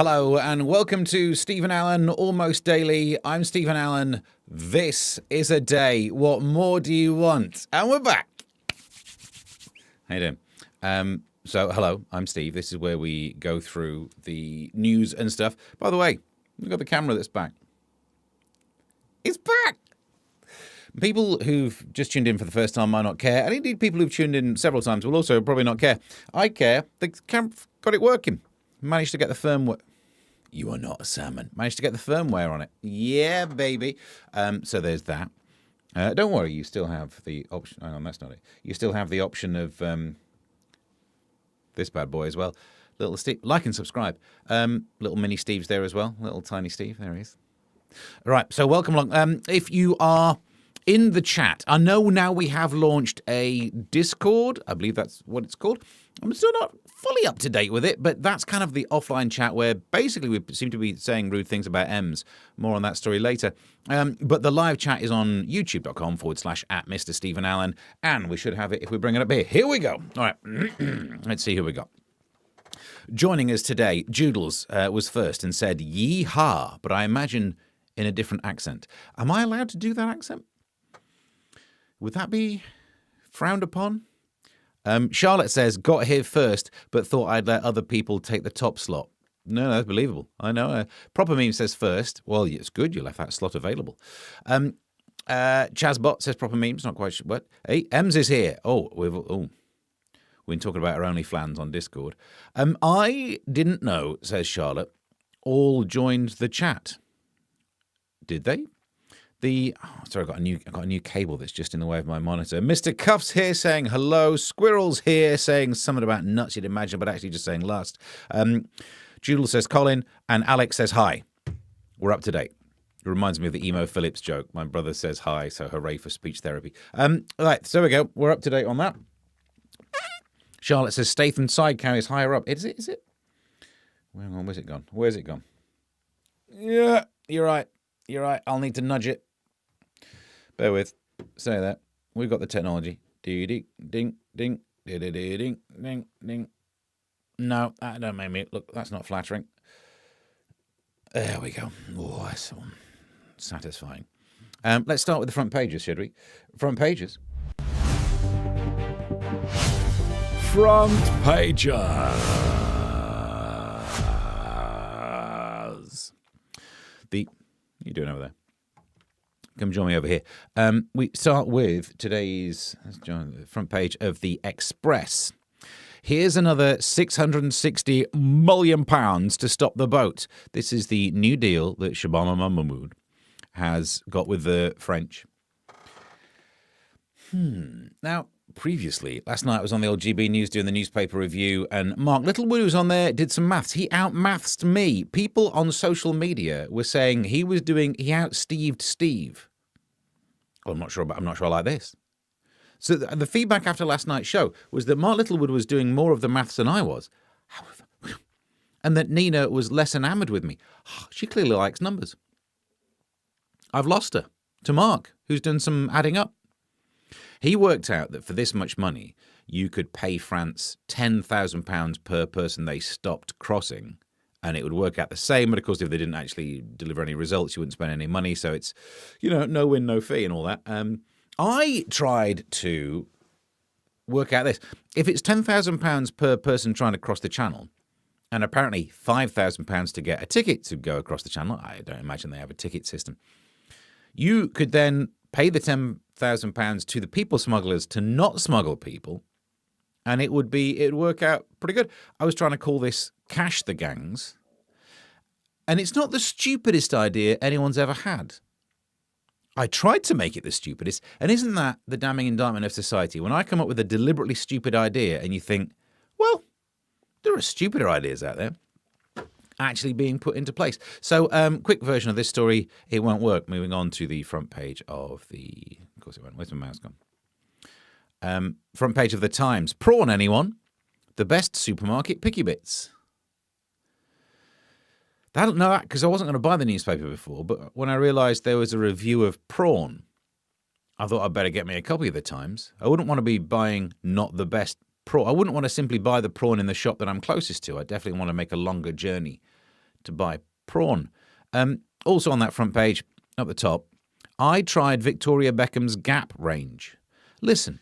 Hello and welcome to Stephen Allen Almost Daily. I'm Stephen Allen. This is a day. What more do you want? And we're back. How you doing? So hello, I'm Steve. This is where we go through the news and stuff. By the way, we've got the camera that's back. It's back. People who've just tuned in for the first time might not care, and indeed people who've tuned in several times will also probably not care. I care. The camera got it working. Managed to get the firmware. You are not a salmon. Managed to get the firmware on it. Yeah, baby. So there's that. Don't worry, you still have the option. Hang on, that's not it. You still have the option of this bad boy as well. Little Steve, like and subscribe. Little mini Steve's there as well. Little tiny Steve, there he is. All right, so welcome along. If you are in the chat, I know now we have launched a Discord. I believe that's what it's called. I'm still not fully up to date with it, but that's kind of the offline chat where basically we seem to be saying rude things about M's. More on that story later. But the live chat is on youtube.com/@Mr. Stephen Allen, and we should have it if we bring it up here. Here we go. All right, let's see who we got. Joining us today, Joodles was first and said, "Yee-haw," but I imagine in a different accent. Am I allowed to do that accent? Would that be frowned upon? Charlotte says, got here first, but thought I'd let other people take the top slot. No, that's believable. I know. Proper Meme says first. Well, it's good you left that slot available. Chazbot says Proper Meme's not quite sure. What? Hey, Ems is here. We've been talking about our OnlyFans on Discord. I didn't know, says Charlotte, all joined the chat. Did they? Sorry, I got a new cable that's just in the way of my monitor. Mr. Cuffs here saying hello. Squirrel's here saying something about nuts you'd imagine, but actually just saying lust. Judel says Colin, and Alex says hi. We're up to date. It reminds me of the Emo Phillips joke. My brother says hi, so hooray for speech therapy. Right, so there we go. We're up to date on that. Charlotte says Statham Sidecar is higher up. Is it? Where's it gone? Where's it gone? Yeah, you're right. I'll need to nudge it. Bear with. Say that. We've got the technology. Ding, ding, ding, ding, ding, ding. No, that don't make me look. That's not flattering. There we go. Oh, that's satisfying. Let's start with the front pages, should we? Front pages. Front pages. What are you doing over there? Come join me over here. We start with today's front page of the Express. Here's another £660 million to stop the boat. This is the new deal that Shabana Mahmood has got with the French. Now, previously, last night I was on the old GB News doing the newspaper review, and Mark Littlewood was on there, did some maths. He out-mathsed me. People on social media were saying he out-Steved Steve. Well, I'm not sure I like this. So the feedback after last night's show was that Mark Littlewood was doing more of the maths than I was. However, and that Nina was less enamoured with me. She clearly likes numbers. I've lost her to Mark, who's done some adding up. He worked out that for this much money, you could pay France £10,000 per person they stopped crossing, and it would work out the same. But of course, if they didn't actually deliver any results, you wouldn't spend any money. So it's, no win, no fee and all that. I tried to work out this. If it's £10,000 per person trying to cross the channel, and apparently £5,000 to get a ticket to go across the channel, I don't imagine they have a ticket system, you could then pay the £10,000 to the people smugglers to not smuggle people, and it'd work out pretty good. I was trying to call this Cash the Gangs, and it's not the stupidest idea anyone's ever had. I tried to make it the stupidest, and isn't that the damning indictment of society? When I come up with a deliberately stupid idea and you think, well, there are stupider ideas out there actually being put into place. So, quick version of this story, it won't work. Moving on to the front page of of course it won't. Where's my mouse gone? Front page of the Times. Prawn, anyone? The best supermarket picky bits. Because I wasn't going to buy the newspaper before, but when I realised there was a review of prawn, I thought I'd better get me a copy of the Times. I wouldn't want to be buying not the best prawn. I wouldn't want to simply buy the prawn in the shop that I'm closest to. I definitely want to make a longer journey to buy prawn. Also on that front page, up the top, I tried Victoria Beckham's Gap range. Listen,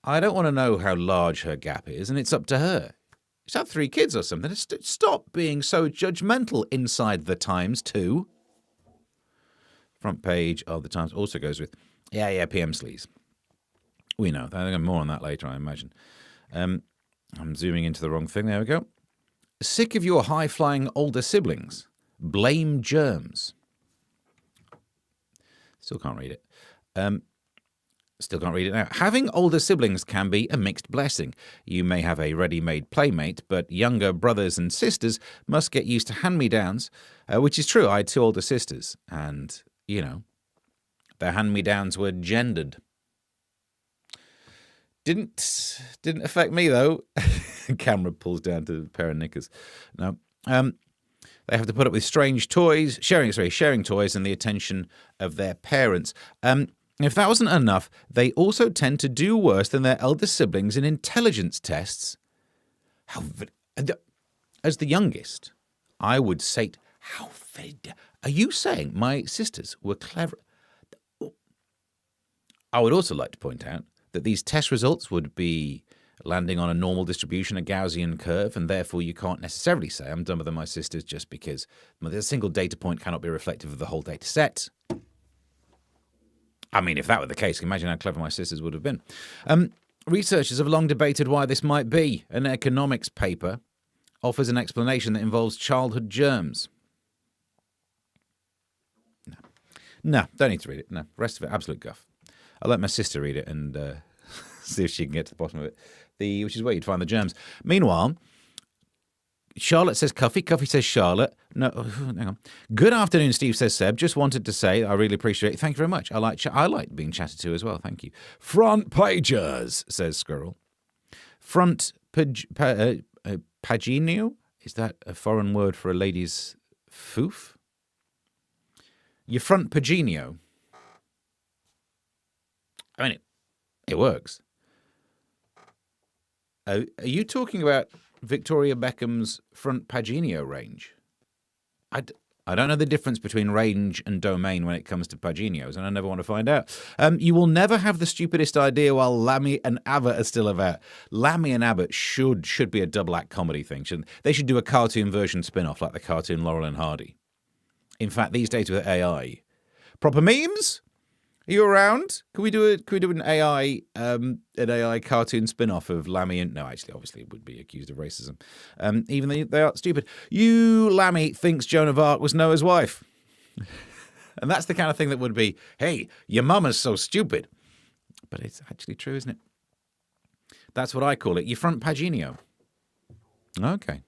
I don't want to know how large her gap is, and it's up to her. She's had 3 kids or something. Stop being so judgmental inside the Times, too. Front page of the Times also goes with, PM sleaze. We know. I'll get more on that later, I imagine. I'm zooming into the wrong thing. There we go. Sick of your high-flying older siblings. Blame germs. Still can't read it. Still can't read it now. Having older siblings can be a mixed blessing. You may have a ready-made playmate, but younger brothers and sisters must get used to hand-me-downs, which is true. I had 2 older sisters, and, their hand-me-downs were gendered. Didn't affect me, though. Camera pulls down to a pair of knickers. No. They have to put up with strange toys, sharing toys and the attention of their parents. If that wasn't enough, they also tend to do worse than their elder siblings in intelligence tests. As the youngest, I would say, are you saying my sisters were clever? I would also like to point out that these test results would be landing on a normal distribution, a Gaussian curve, and therefore you can't necessarily say I'm dumber than my sisters just because a single data point cannot be reflective of the whole data set. I mean, if that were the case, imagine how clever my sisters would have been. Researchers have long debated why this might be. An economics paper offers an explanation that involves childhood germs. No, don't need to read it. No, rest of it, absolute guff. I'll let my sister read it and see if she can get to the bottom of it, which is where you'd find the germs. Meanwhile, Charlotte says Cuffy. Cuffy says Charlotte. No, hang on. Good afternoon, Steve says Seb. Just wanted to say I really appreciate it. Thank you very much. I like being chatted to as well. Thank you. Front pagers, says Squirrel. Front paginio? Is that a foreign word for a lady's foof? Your front paginio. I mean, it works. Are you talking about Victoria Beckham's front paginio range? I don't know the difference between range and domain when it comes to paginios, and I never want to find out. You will never have the stupidest idea while Lammy and Abbott are still about. Lammy and Abbott should be a double-act comedy thing. They should do a cartoon version spin-off like the cartoon Laurel and Hardy. In fact, these days with AI. Proper memes? Are you around? Can we do an AI cartoon spin-off of Lammy and... No, actually, obviously, it would be accused of racism. Even though they are stupid. You, Lammy, thinks Joan of Arc was Noah's wife. And that's the kind of thing that would be, hey, your mama's so stupid. But it's actually true, isn't it? That's what I call it. Your front paginio. Okay.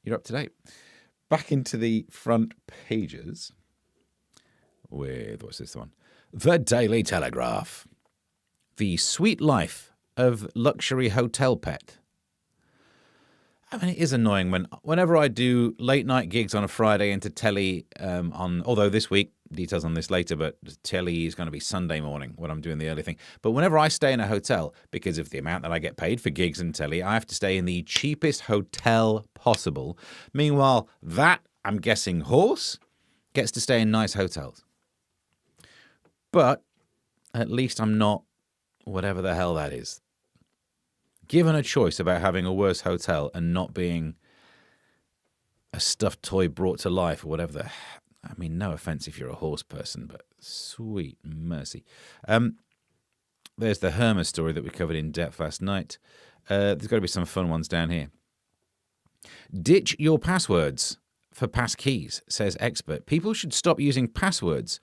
You're up to date. Back into the front pages with, what's this one? The Daily Telegraph. The sweet life of luxury hotel pet. I mean, it is annoying whenever I do late night gigs on a Friday into telly although this week, details on this later, but telly is going to be Sunday morning when I'm doing the early thing. But whenever I stay in a hotel, because of the amount that I get paid for gigs and telly, I have to stay in the cheapest hotel possible. Meanwhile, that, I'm guessing, horse gets to stay in nice hotels. But at least I'm not whatever the hell that is. Given a choice about having a worse hotel and not being a stuffed toy brought to life or whatever I mean, no offense if you're a horse person, but sweet mercy. There's the Hermes story that we covered in depth last night. There's got to be some fun ones down here. Ditch your passwords for pass keys, says expert. People should stop using passwords.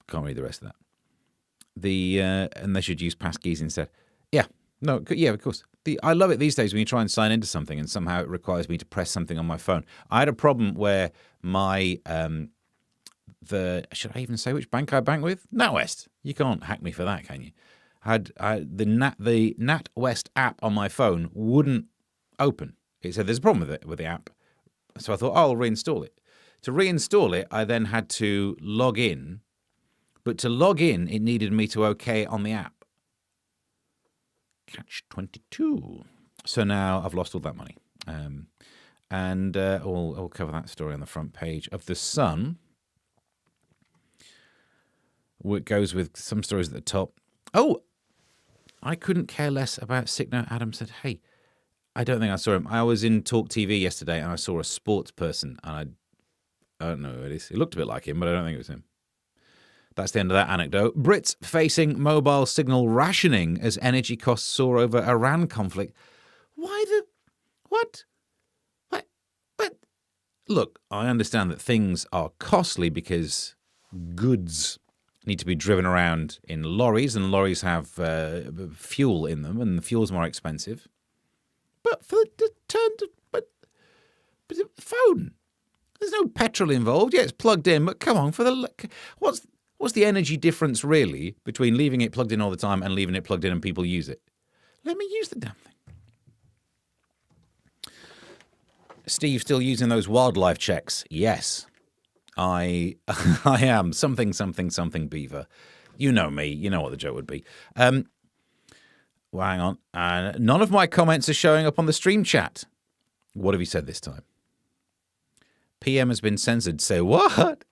Can't read the rest of that. And they should use pass keys instead. Yeah, of course. I love it these days when you try and sign into something and somehow it requires me to press something on my phone. I had a problem where my should I even say which bank I bank with? NatWest. You can't hack me for that, can you? The NatWest app on my phone wouldn't open. It said there's a problem with the app. So I thought, I'll reinstall it. To reinstall it, I then had to log in. But to log in, it needed me to OK it on the app. Catch 22. So now I've lost all that money. And we'll cover that story on the front page of The Sun. It goes with some stories at the top. Oh, I couldn't care less about Sick Note. Adam said, hey, I don't think I saw him. I was in Talk TV yesterday and I saw a sports person. And I don't know who it is. It looked a bit like him, but I don't think it was him. That's the end of that anecdote. Brits facing mobile signal rationing as energy costs soar over Iran conflict. Why the... What? Look, I understand that things are costly because goods need to be driven around in lorries, and lorries have fuel in them, and the fuel's more expensive. But for the but the phone, there's no petrol involved. Yeah, it's plugged in, but come on, what's the energy difference really between leaving it plugged in all the time and leaving it plugged in and people use it? Let me use the damn thing. Steve still using those wildlife checks? Yes, I am. Something beaver. You know me. You know what the joke would be. Well, hang on. None of my comments are showing up on the stream chat. What have you said this time? PM has been censored. Say what?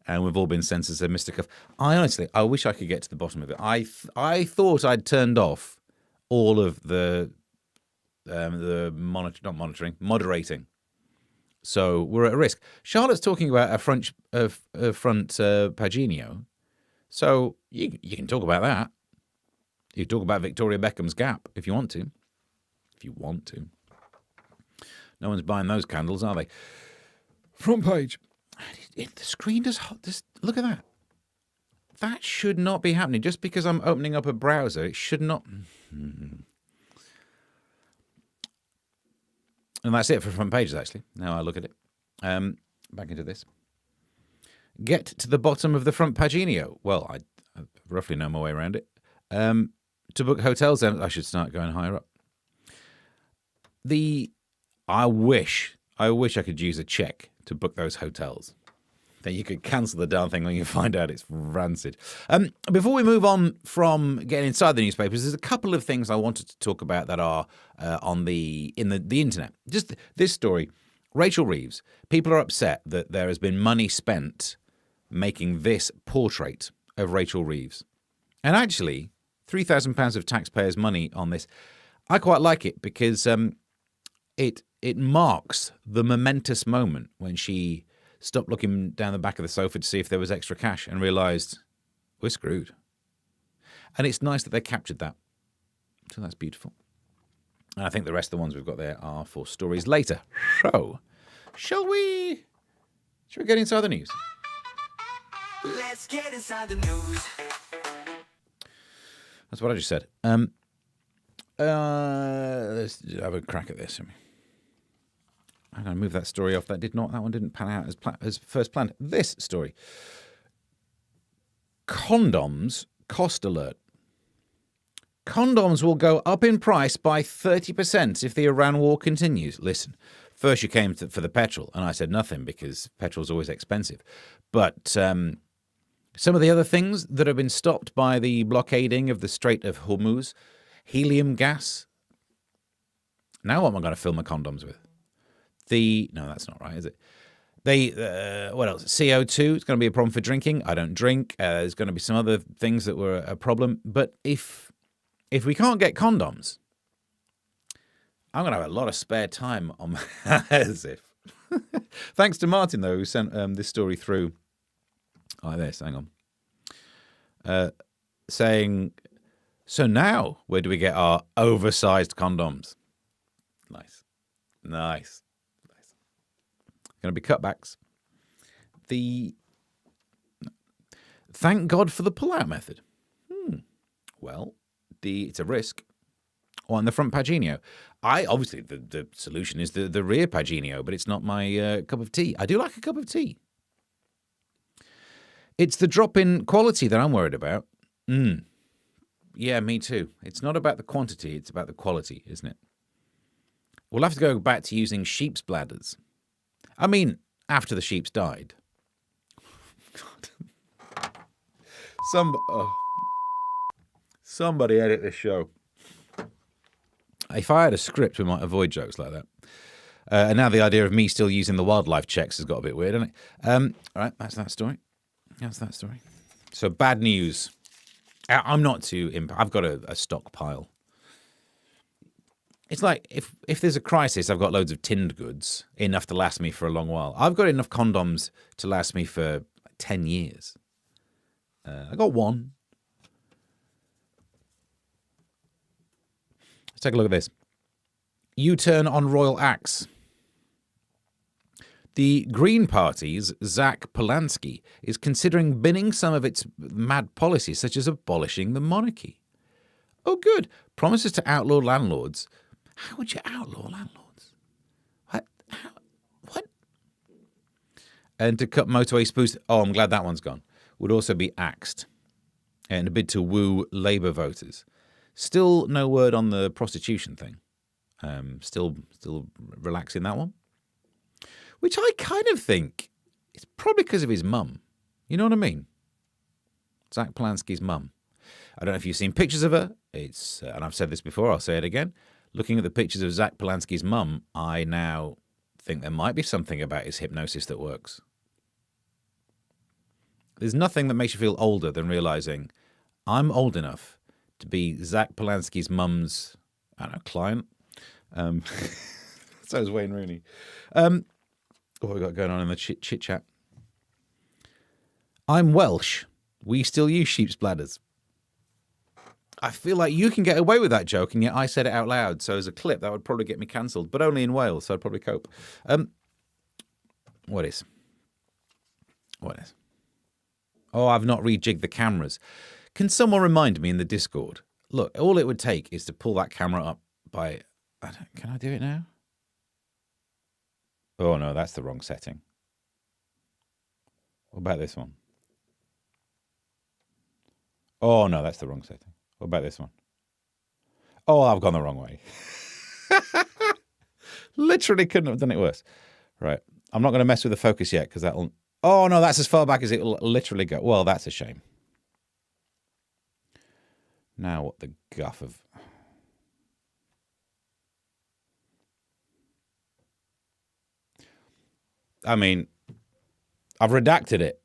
And we've all been censored, said Mr. Cuff. I wish I could get to the bottom of it. I thought I'd turned off all of the moderating. So we're at risk. Charlotte's talking about a front Paginio. So you can talk about that. You can talk about Victoria Beckham's gap if you want to. No one's buying those candles, are they? Front page. The screen does look at that. That should not be happening. Just because I'm opening up a browser, it should not. And that's it for front pages, actually. Now I look at it. Back into this. Get to the bottom of the front paginio. Well, I roughly know my way around it. To book hotels, then I should start going higher up. I wish I could use a check to book those hotels. Then you could cancel the darn thing when you find out it's rancid. Before we move on from getting inside the newspapers, there's a couple of things I wanted to talk about that are on the internet. Just this story. Rachel Reeves. People are upset that there has been money spent making this portrait of Rachel Reeves. And actually, £3,000 of taxpayers' money on this. I quite like it because it marks the momentous moment when she stopped looking down the back of the sofa to see if there was extra cash and realised we're screwed. And it's nice that they captured that. So that's beautiful. And I think the rest of the ones we've got there are for stories later. So, shall we get inside the news? Let's get inside the news. That's what I just said. Let's have a crack at this. I'm going to move that story off. That one didn't pan out as first planned. This story. Condoms cost alert. Condoms will go up in price by 30% if the Iran war continues. Listen, first you came for the petrol, and I said nothing because petrol's always expensive. But some of the other things that have been stopped by the blockading of the Strait of Hormuz, helium gas. Now what am I going to fill my condoms with? No, that's not right, is it? What else? CO2, it's going to be a problem for drinking. I don't drink. There's going to be some other things that were a problem. But if we can't get condoms, I'm going to have a lot of spare time on as if. Thanks to Martin, though, who sent this story through like this. Hang on. Saying, so now where do we get our oversized condoms? Nice. Going to be cutbacks. Thank God for the pull-out method. Well, it's a risk. On the front paginio. Obviously, the solution is the rear paginio, but it's not my cup of tea. I do like a cup of tea. It's the drop in quality that I'm worried about. Yeah, me too. It's not about the quantity, it's about the quality, isn't it? We'll have to go back to using sheep's bladders. I mean, after the sheep's died. God. Somebody edit this show. If I had a script, we might avoid jokes like that. And now the idea of me still using the wildlife checks has got a bit weird, hasn't it? All right, that's that story. That's that story. So bad news. I'm not too... I've got a stockpile. It's like if there's a crisis, I've got loads of tinned goods, enough to last me for a long while. I've got enough condoms to last me for 10 years. I got one. Let's take a look at this. U-turn on royal axe. The Green Party's Zach Polanski is considering binning some of its mad policies, such as abolishing the monarchy. Oh, good. Promises to outlaw landlords. How would you outlaw landlords? What? What? And to cut motorway spoofs. Oh, I'm glad that one's gone. Would also be axed. In a bid to woo Labour voters. Still no word on the prostitution thing. Still relaxing that one. Which I kind of think is probably because of his mum. You know what I mean? Zach Polanski's mum. I don't know if you've seen pictures of her. It's and I've said this before, I'll say it again. Looking at the pictures of Zach Polanski's mum, I now think there might be something about his hypnosis that works. There's nothing that makes you feel older than realizing I'm old enough to be Zach Polanski's mum's, I don't know, client. So is Wayne Rooney. What have we got going on in the chit chat? I'm Welsh. We still use sheep's bladders. I feel like you can get away with that joke, and yet I said it out loud. So as a clip, that would probably get me cancelled, but only in Wales, so I'd probably cope. What is? Oh, I've not rejigged the cameras. Can someone remind me in the Discord? Look, all it would take is to pull that camera up by... Can I do it now? Oh, no, that's the wrong setting. What about this one? Oh, no, that's the wrong setting. What about this one? Oh, I've gone the wrong way. Literally couldn't have done it worse. Right. I'm not going to mess with the focus yet because that'll... Oh, no, that's as far back as it will literally go. Well, that's a shame. Now what the guff of... I mean, I've redacted it.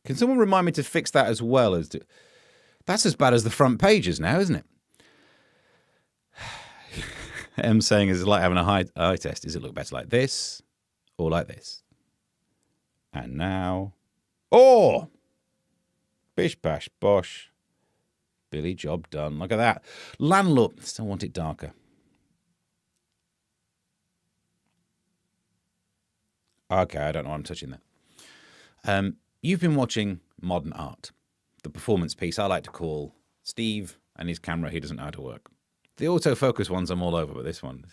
Can someone remind me to fix that as well as... That's as bad as the front pages now, isn't it? M saying, is it like having a eye test? Does it look better like this or like this? And now... Oh! Bish, bash, bosh. Billy, job done. Look at that. Landlord. Still want it darker. Okay, I don't know why I'm touching that. You've been watching Modern Art, the performance piece I like to call Steve and his camera he doesn't know how to work. The autofocus ones I'm all over, but this one...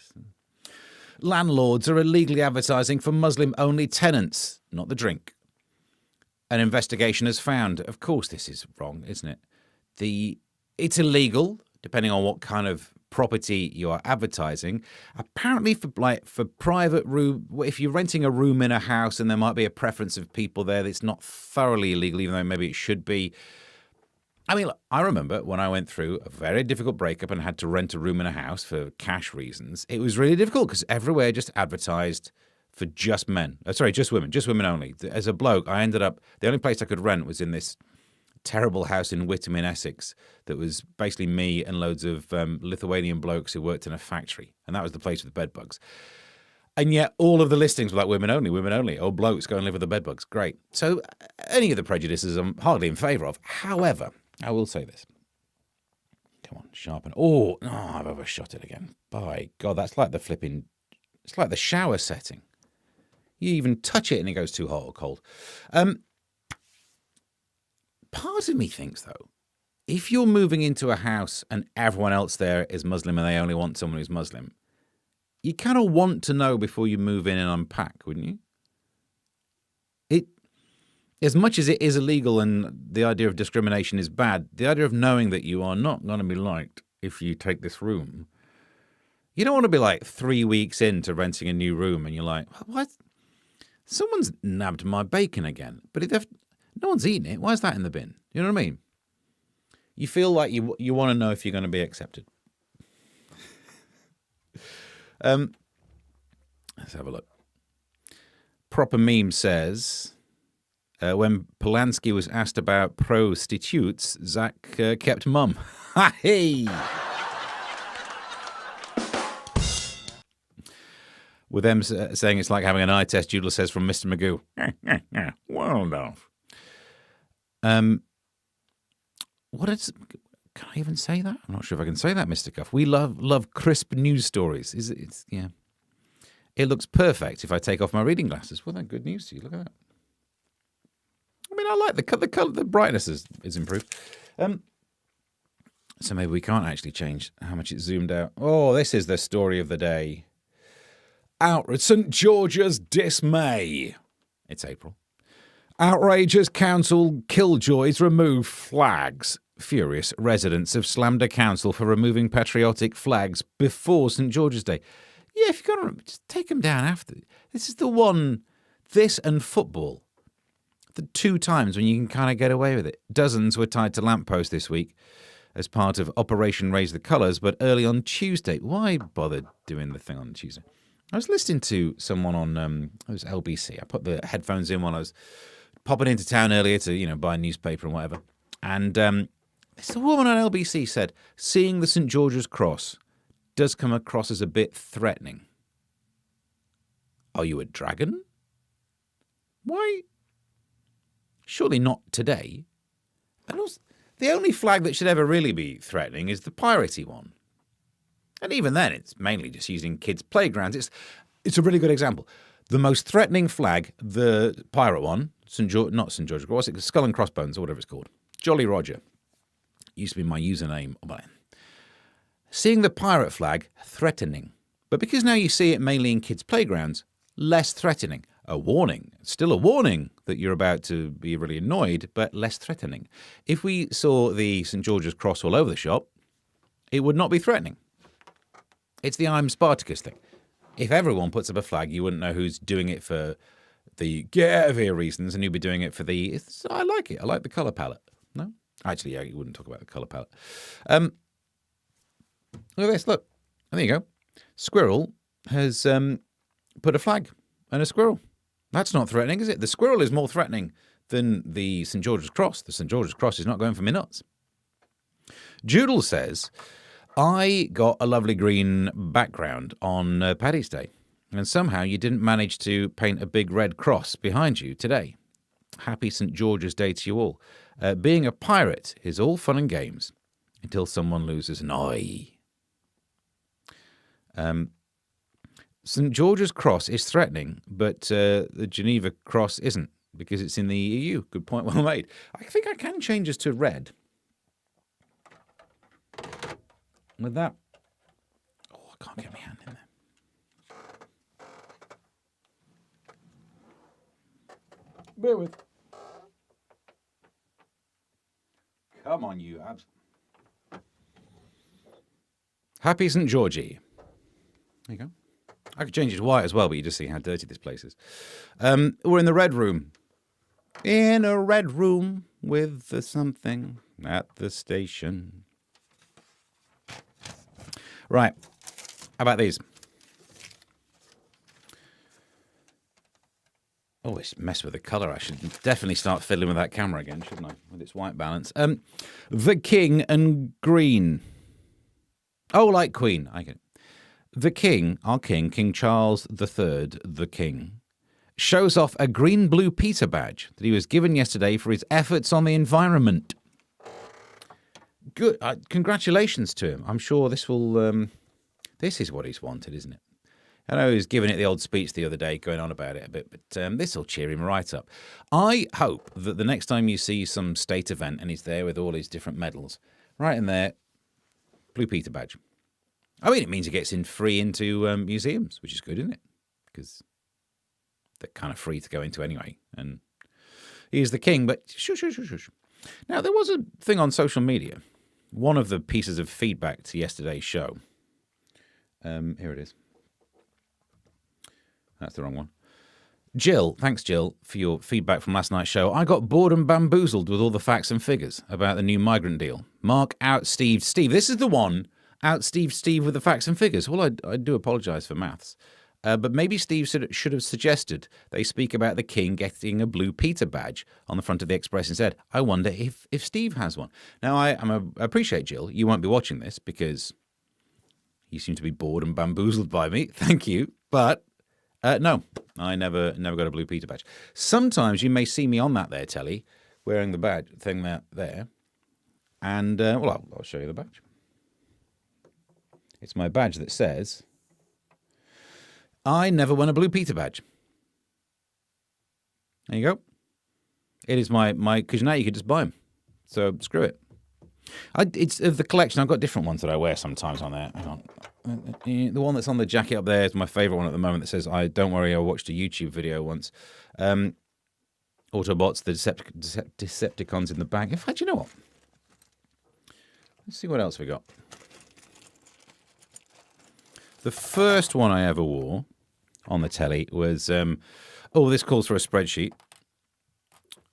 Landlords are illegally advertising for Muslim-only tenants, not the drink. An investigation has found... Of course this is wrong, isn't it? It's illegal, depending on what kind of property you are advertising. Apparently for private room, if you're renting a room in a house and there might be a preference of people there, that's not thoroughly illegal, even though maybe it should be. I mean, look, I remember when I went through a very difficult breakup and had to rent a room in a house for cash reasons. It was really difficult because everywhere just advertised for just men. Just women only. As a bloke, I ended up, the only place I could rent was in this terrible house in Whittam in Essex that was basically me and loads of Lithuanian blokes who worked in a factory. And that was the place with the bedbugs. And yet all of the listings were like women only. Oh, blokes go and live with the bedbugs. Great. So any of the prejudices I'm hardly in favour of. However, I will say this. Come on, sharpen. Oh, I've overshot it again. By God, that's like the flipping... It's like the shower setting. You even touch it and it goes too hot or cold. Part of me thinks, though, if you're moving into a house and everyone else there is Muslim and they only want someone who's Muslim, you kind of want to know before you move in and unpack, wouldn't you? As much as it is illegal and the idea of discrimination is bad, the idea of knowing that you are not going to be liked if you take this room, you don't want to be like 3 weeks into renting a new room and you're like, what? Someone's nabbed my bacon again. But if no one's eaten it, why is that in the bin? You know what I mean? You feel like you want to know if you're going to be accepted. Let's have a look. Proper Meme says, when Polanski was asked about prostitutes, Zach kept mum. Hey! With them saying it's like having an eye test, Judel says from Mr. Magoo. Well enough. What is... Can I even say that? I'm not sure if I can say that, Mr. Cuff. We love crisp news stories. Yeah. It looks perfect if I take off my reading glasses. Well, that's good news to you. Look at that. I mean, I like the color. The brightness is improved. So maybe we can't actually change how much it's zoomed out. Oh, this is the story of the day. Out at St. George's dismay. It's April. Outrageous council killjoys remove flags. Furious residents have slammed a council for removing patriotic flags before St. George's Day. Yeah, if you've got to remember, just take them down after. This is the one, this and football. The 2 times when you can kind of get away with it. Dozens were tied to lampposts this week as part of Operation Raise the Colours, but early on Tuesday. Why bother doing the thing on Tuesday? I was listening to someone on, it was LBC. I put the headphones in while I was popping into town earlier to, buy a newspaper and whatever. And this woman on LBC said, seeing the St. George's Cross does come across as a bit threatening. Are you a dragon? Why? Surely not today. And also, the only flag that should ever really be threatening is the piratey one. And even then, it's mainly just using kids' playgrounds. It's a really good example. The most threatening flag, the pirate one, not St. George's, what's it? Skull and Crossbones or whatever it's called. Jolly Roger. Used to be my username. Seeing the pirate flag, threatening. But because now you see it mainly in kids' playgrounds, less threatening. A warning. Still a warning that you're about to be really annoyed, but less threatening. If we saw the St. George's Cross all over the shop, it would not be threatening. It's the I'm Spartacus thing. If everyone puts up a flag, you wouldn't know who's doing it for the get out of here reasons, and you'd be doing it for the I like it. I like the colour palette. No? Actually, yeah, you wouldn't talk about the colour palette. Look at this. Look. There you go. Squirrel has put a flag and a squirrel. That's not threatening, is it? The squirrel is more threatening than the St. George's Cross. The St. George's Cross is not going for me nuts. Judel says, I got a lovely green background on Paddy's Day, and somehow you didn't manage to paint a big red cross behind you today. Happy St. George's Day to you all. Being a pirate is all fun and games until someone loses an eye. St. George's Cross is threatening, but the Geneva Cross isn't because it's in the EU. Good point, well made. I think I can change this to red. With that. Oh, I can't get my hand in there. Bear with. Come on, you abs. Happy St. Georgie. There you go. I could change it to white as well, but you just see how dirty this place is. We're in the red room. In a red room with something at the station. Right. How about these? Oh, it's messed with the colour. I should definitely start fiddling with that camera again, shouldn't I? With its white balance. The King and Green. Oh, like Queen. I get it. The King, our King, King Charles III, the King, shows off a green-blue Peter badge that he was given yesterday for his efforts on the environment. Good. Congratulations to him. I'm sure this will... this is what he's wanted, isn't it? I know he was giving it the old speech the other day, going on about it a bit, but this will cheer him right up. I hope that the next time you see some state event and he's there with all his different medals, right in there, Blue Peter badge. I mean, it means he gets in free into museums, which is good, isn't it? Because they're kind of free to go into anyway. And he's the king, but shush. Now, there was a thing on social media. One of the pieces of feedback to yesterday's show. Here it is. That's the wrong one. Jill, thanks, Jill, for your feedback from last night's show. I got bored and bamboozled with all the facts and figures about the new migrant deal. Mark out, Steve. Steve, this is the one out Steve with the facts and figures. Well, I do apologise for maths. But maybe Steve should have suggested they speak about the king getting a blue Peter badge on the front of the Express instead. I wonder if Steve has one. Now, I appreciate, Jill, you won't be watching this because you seem to be bored and bamboozled by me. Thank you. But no, I never got a blue Peter badge. Sometimes you may see me on that there telly wearing the badge thing there. And, well, I'll show you the badge. It's my badge that says, I never won a blue Peter badge. There you go. It is my because now you could just buy them. So screw it. It's of the collection. I've got different ones that I wear sometimes on there. Hang on. The one that's on the jacket up there is my favourite one at the moment that says, don't worry, I watched a YouTube video once. Autobots, the Decepticons in the bag. In fact, you know what? Let's see what else we got. The first one I ever wore on the telly was, this calls for a spreadsheet.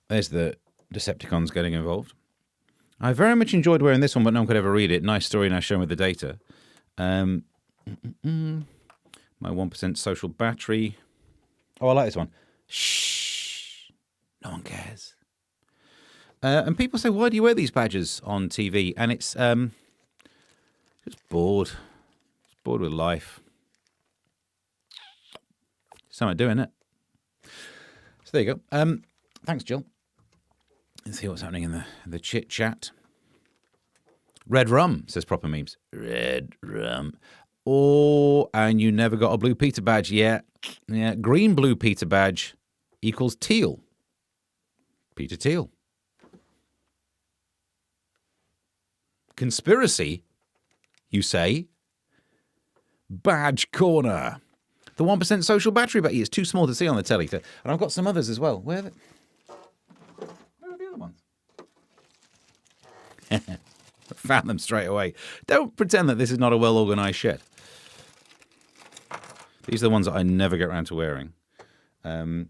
There's the Decepticons getting involved. I very much enjoyed wearing this one, but no one could ever read it. Nice story now shown with the data. My 1% social battery. Oh, I like this one. Shh. No one cares. And people say, why do you wear these badges on TV? And it's just bored. Just bored with life. Something doing it. So there you go. Thanks, Jill. Let's see what's happening in the chit chat. Red rum, says Proper Memes. Red rum. Oh, and you never got a blue Peter badge yet. Yeah, green blue Peter badge equals teal. Peter Teal. Conspiracy, you say? Badge corner. The 1% social battery battery is too small to see on the telly. And I've got some others as well. Where are the other ones? Found them straight away. Don't pretend that this is not a well-organised shed. These are the ones that I never get around to wearing. Hang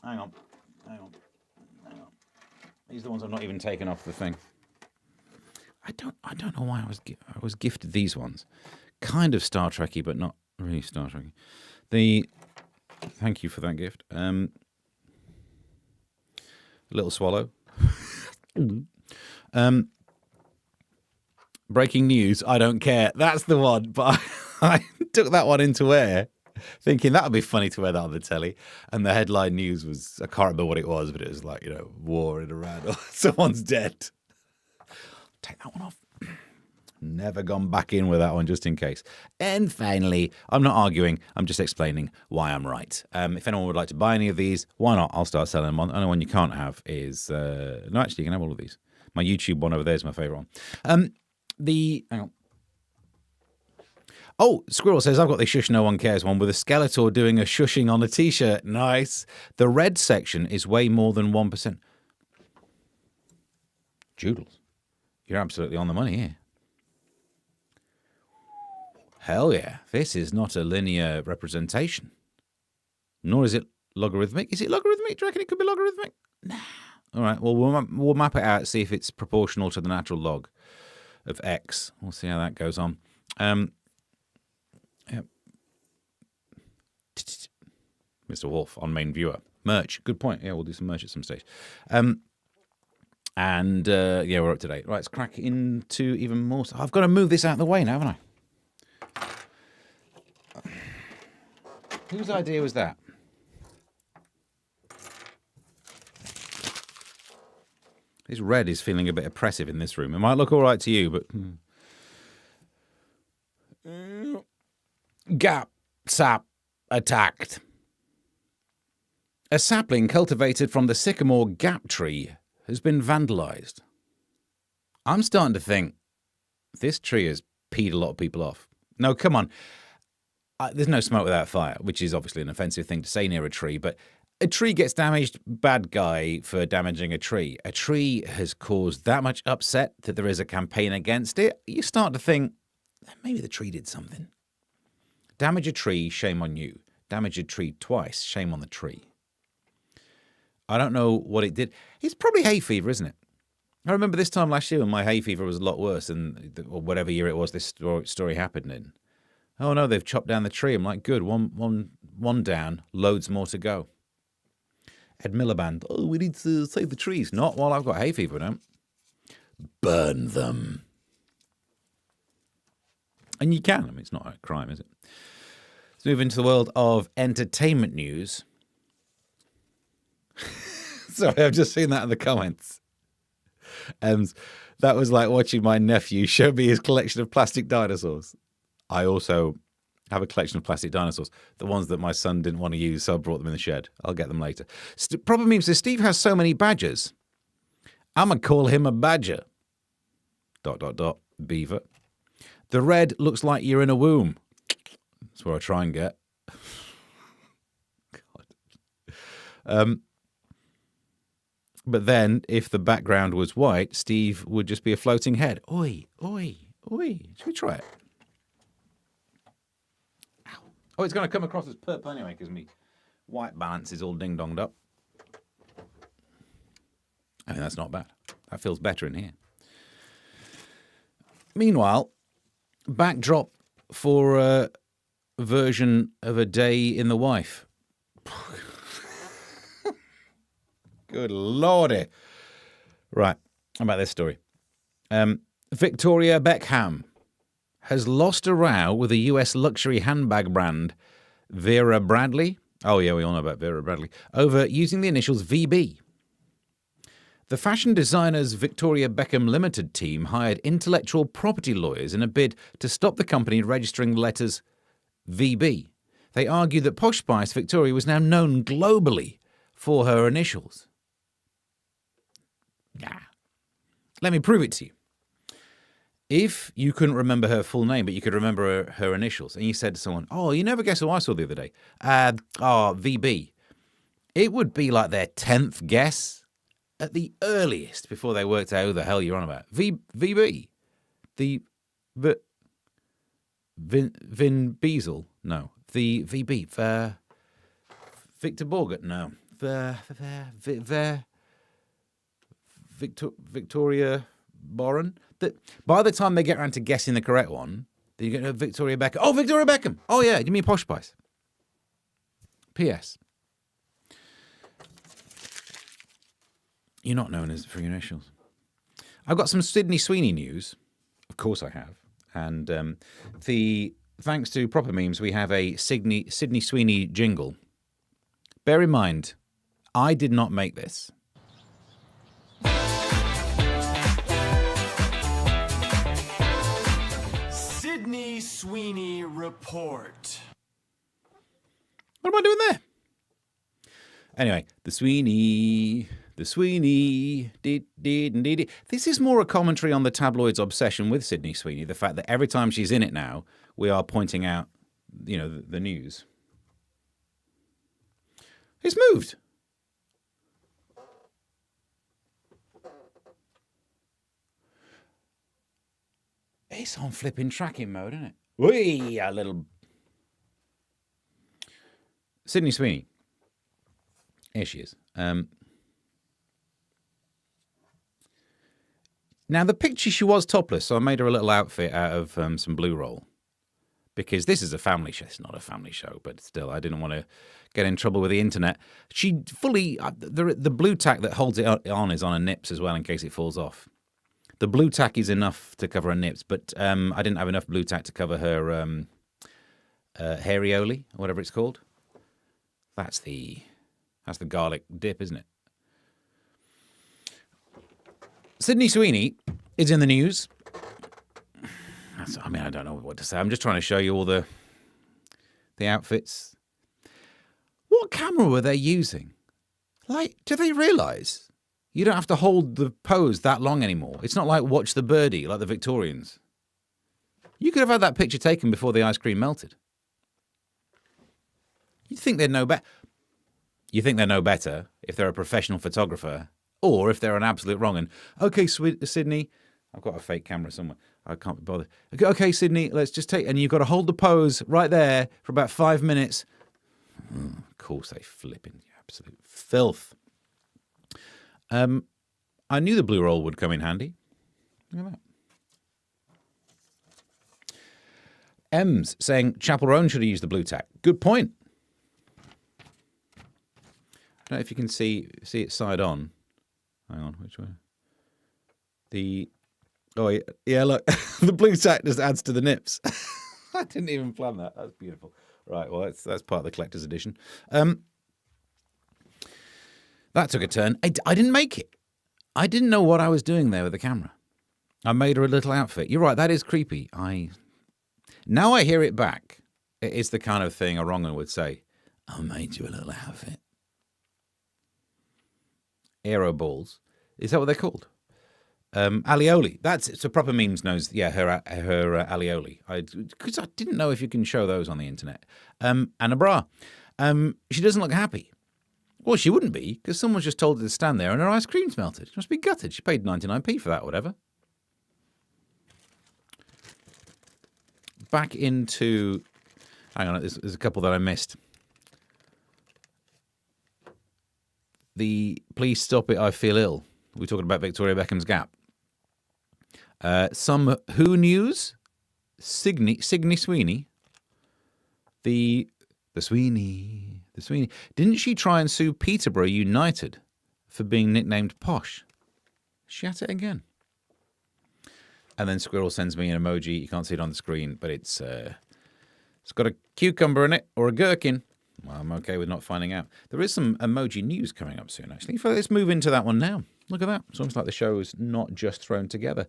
on. These are the ones I've not even taken off the thing. I don't know why I was gifted these ones. Kind of Star Trek-y, but not really Star Trek-y. Thank you for that gift. Little swallow. Breaking news, I don't care. That's the one. But I took that one into air, thinking that would be funny to wear that on the telly. And the headline news was, I can't remember what it was, but it was like, war in Iran or someone's dead. Take that one off. Never gone back in with that one just in case. And finally, I'm not arguing. I'm just explaining why I'm right. If anyone would like to buy any of these, why not? I'll start selling them on. The only one you can't have is... no, actually, you can have all of these. My YouTube one over there is my favourite one. Hang on. Oh, Squirrel says, I've got the Shush No One Cares one with a Skeletor doing a shushing on a T-shirt. Nice. The red section is way more than 1%. Joodles. You're absolutely on the money here. Hell yeah. This is not a linear representation. Nor is it logarithmic. Is it logarithmic? Do you reckon it could be logarithmic? Nah. All right. Well, we'll map it out, see if it's proportional to the natural log of x. We'll see how that goes on. Yep. Mr. Wolf on main viewer. Merch. Good point. Yeah, we'll do some merch at some stage. Yeah, we're up to date. Right, let's crack into even more stuff. I've got to move this out of the way now, haven't I? Whose idea was that? This red is feeling a bit oppressive in this room. It might look all right to you, but... Gap sap attacked. A sapling cultivated from the sycamore gap tree has been vandalised. I'm starting to think this tree has peed a lot of people off. No, come on. There's no smoke without fire, which is obviously an offensive thing to say near a tree, but a tree gets damaged, bad guy for damaging a tree. A tree has caused that much upset that there is a campaign against it. You start to think, maybe the tree did something. Damage a tree, shame on you. Damage a tree twice, shame on the tree. I don't know what it did. It's probably hay fever, isn't it? I remember this time last year when my hay fever was a lot worse, or whatever year it was this story happened in. Oh no, they've chopped down the tree. I'm like, good, one down, loads more to go. Ed Miliband, oh, we need to save the trees. Not while I've got hay fever, no. Burn them. And you can. I mean, it's not a crime, is it? Let's move into the world of entertainment news. Sorry, I've just seen that in the comments. That was like watching my nephew show me his collection of plastic dinosaurs. I also have a collection of plastic dinosaurs, the ones that my son didn't want to use, so I brought them in the shed. I'll get them later. Proper Meme says, Steve has so many badgers. I'm going to call him a badger. ... Beaver. The red looks like you're in a womb. That's where I try and get. God. But then, if the background was white, Steve would just be a floating head. Oi, oi, oi. Should we try it? Ow. Oh, it's going to come across as purple anyway, because my white balance is all ding-donged up. I mean, that's not bad. That feels better in here. Meanwhile, backdrop for a version of A Day in the Wife. Good lordy. Right, how about this story? Victoria Beckham has lost a row with a US luxury handbag brand, Vera Bradley. Oh, yeah, we all know about Vera Bradley. Over using the initials VB. The fashion designer's Victoria Beckham Limited team hired intellectual property lawyers in a bid to stop the company registering the letters VB. They argued that Posh Spice Victoria was now known globally for her initials. Yeah. Let me prove it to you. If you couldn't remember her full name, but you could remember her initials, and you said to someone, oh, you never guess who I saw the other day? VB. It would be like their 10th guess at the earliest before they worked out who the hell you're on about. VB. Vin Diesel? No. The VB. Victor Borgert? No. Victoria Boren. By the time they get around to guessing the correct one, you get Victoria Beckham. Oh, Victoria Beckham. Oh, yeah. You mean Posh Spice? P.S. You're not known as for your initials. I've got some Sydney Sweeney news. Of course I have. And thanks to Proper Memes, we have a Sydney Sweeney jingle. Bear in mind, I did not make this. Sydney Sweeney Report. What am I doing there? Anyway, the Sweeney. This is more a commentary on the tabloids' obsession with Sydney Sweeney. The fact that every time she's in it now, we are pointing out, the news. It's moved. It's on flipping tracking mode, isn't it? Whee, a little. Sydney Sweeney. Here she is. Now, the picture, she was topless, so I made her a little outfit out of some blue roll. Because this is a family show. It's not a family show, but still, I didn't want to get in trouble with the internet. She fully... the blue tack that holds it on is on her nips as well, in case it falls off. The blue tack is enough to cover her nips, but I didn't have enough blue tack to cover her hairy-oli, or whatever it's called. That's the garlic dip, isn't it? Sydney Sweeney is in the news. I don't know what to say. I'm just trying to show you all the outfits. What camera were they using? Like, do they realise you don't have to hold the pose that long anymore? It's not like Watch the Birdie, like the Victorians. You could have had that picture taken before the ice cream melted. You'd think they'd know better. You think they know better if they're a professional photographer or if they're an absolute wrong. And okay, Sydney, I've got a fake camera somewhere. I can't be bothered. Okay, Sydney, let's just take... And you've got to hold the pose right there for about 5 minutes. Of course they flipping absolute filth. I knew the blue roll would come in handy. Look at that. M's saying Chapel Roan should have used the blue tack. Good point. I don't know if you can see it side on. Hang on, which way? Yeah, look, the blue tack just adds to the nips. I didn't even plan that. That's beautiful. Right, well, that's part of the collector's edition. That took a turn. I didn't make it. I didn't know what I was doing there with the camera. I made her a little outfit. You're right, that is creepy. Now I hear it back. It is the kind of thing a wrong-un would say. I made you a little outfit. Aero balls. Is that what they're called? Alioli. That's so proper memes knows. Yeah, her alioli. Because I didn't know if you can show those on the internet. And a bra. She doesn't look happy. Well, she wouldn't be because someone's just told her to stand there and her ice cream's melted. She must be gutted. She paid 99p for that, or whatever. Back into. Hang on, there's a couple that I missed. Please stop it. I feel ill. We're talking about Victoria Beckham's gap. Some Who news. Signe Sweeney. The Sweeney. Didn't she try and sue Peterborough United for being nicknamed Posh? She at it again. And then Squirrel sends me an emoji. You can't see it on the screen, but it's got a cucumber in it or a gherkin. Well, I'm okay with not finding out. There is some emoji news coming up soon, actually. Let's move into that one now. Look at that. It's almost like the show is not just thrown together.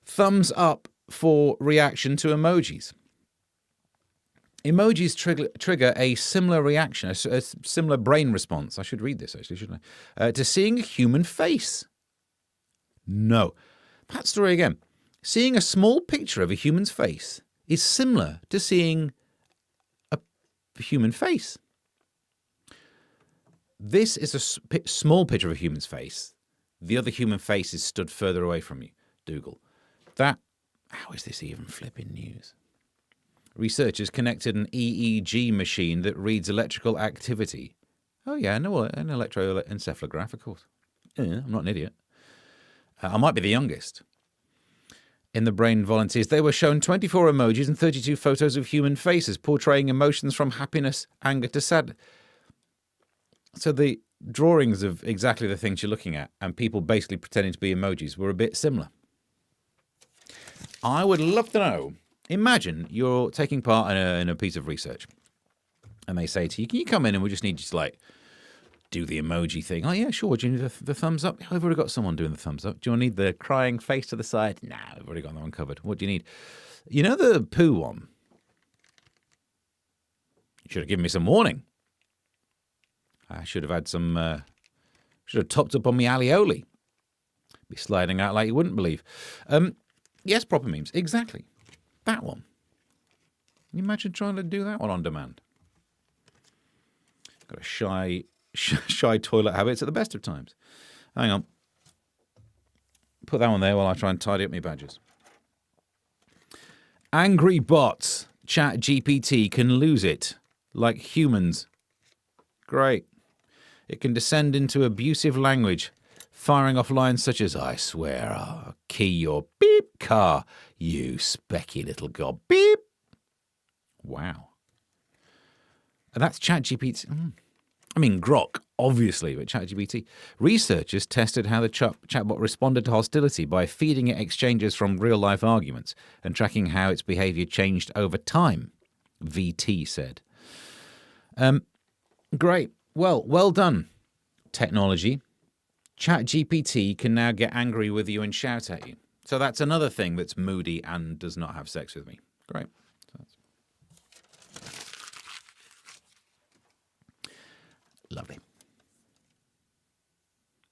Thumbs up for reaction to emojis. Emojis trigger a similar reaction, a similar brain response. I should read this, actually, shouldn't I? To seeing a human face. No. That story again. Seeing a small picture of a human's face is similar to seeing a human face. This is a small picture of a human's face. The other human face is stood further away from you. Dougal. How is this even flipping news? Researchers connected an EEG machine that reads electrical activity. Oh, yeah, no, an electroencephalograph, of course. Yeah, I'm not an idiot. I might be the youngest. In the brain volunteers, they were shown 24 emojis and 32 photos of human faces portraying emotions from happiness, anger to sadness. So the drawings of exactly the things you're looking at and people basically pretending to be emojis were a bit similar. I would love to know. Imagine you're taking part in a piece of research and they say to you, can you come in and we just need you to do the emoji thing? Oh, yeah, sure. Do you need the thumbs up? I've already got someone doing the thumbs up. Do you need the crying face to the side? Nah, I've already got that one covered. What do you need? You know the poo one? You should have given me some warning. I should have had some, should have topped up on me alioli. Be sliding out like you wouldn't believe. Yes, proper memes. Exactly. That one. Can you imagine trying to do that one on demand? Got a shy toilet habits at the best of times. Hang on. Put that one there while I try and tidy up my badges. Angry bots. Chat GPT can lose it like humans. Great. It can descend into abusive language, firing off lines such as, I swear I'll key your beep car, you specky little gob. Beep. Wow. And that's ChatGPT. I mean, Grok, obviously, but ChatGPT. Researchers tested how the chatbot responded to hostility by feeding it exchanges from real-life arguments and tracking how its behavior changed over time, VT said. Great. Well done, technology. ChatGPT can now get angry with you and shout at you. So that's another thing that's moody and does not have sex with me. Great. Lovely.